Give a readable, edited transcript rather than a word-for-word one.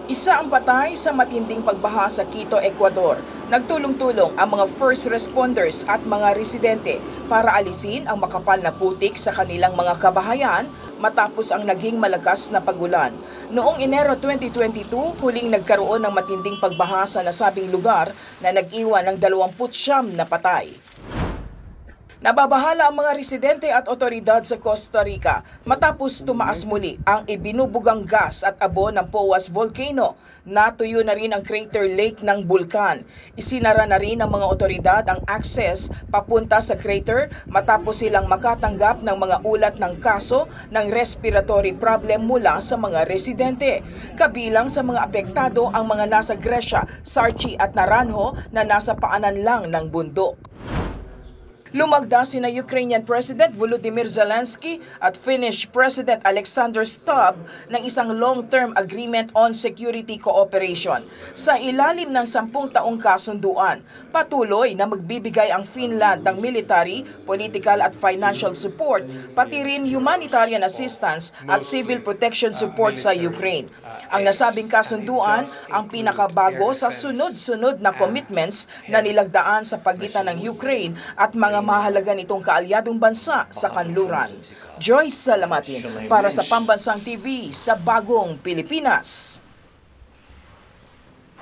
Isa ang patay sa matinding pagbaha sa Quito, Ecuador. Nagtulong-tulong ang mga first responders at mga residente para alisin ang makapal na putik sa kanilang mga kabahayan matapos ang naging malakas na pagulan. Noong Enero 2022, huling nagkaroon ng matinding pagbaha sa nasabing lugar na nag-iwan ng 29 na patay. Nababahala ang mga residente at otoridad sa Costa Rica matapos tumaas muli ang ibinubugang gas at abo ng Poas Volcano. Natuyo na rin ang crater lake ng bulkan. Isinara na rin ng mga otoridad ang access papunta sa crater matapos silang makatanggap ng mga ulat ng kaso ng respiratory problem mula sa mga residente. Kabilang sa mga apektado ang mga nasa Gresha, Sarchi at Naranjo na nasa paanan lang ng bundok. Lumagda sina Ukrainian President Volodymyr Zelensky at Finnish President Alexander Stubb ng isang long-term agreement on security cooperation. Sa ilalim ng 10 taong kasunduan, patuloy na magbibigay ang Finland ng military, political at financial support, pati rin humanitarian assistance at civil protection support sa Ukraine. Ang nasabing kasunduan ang pinakabago sa sunod-sunod na commitments na nilagdaan sa pagitan ng Ukraine at mga mahalaga nitong kaalyadong bansa sa kanluran. Joyce Salamatin para sa Pambansang TV sa Bagong Pilipinas.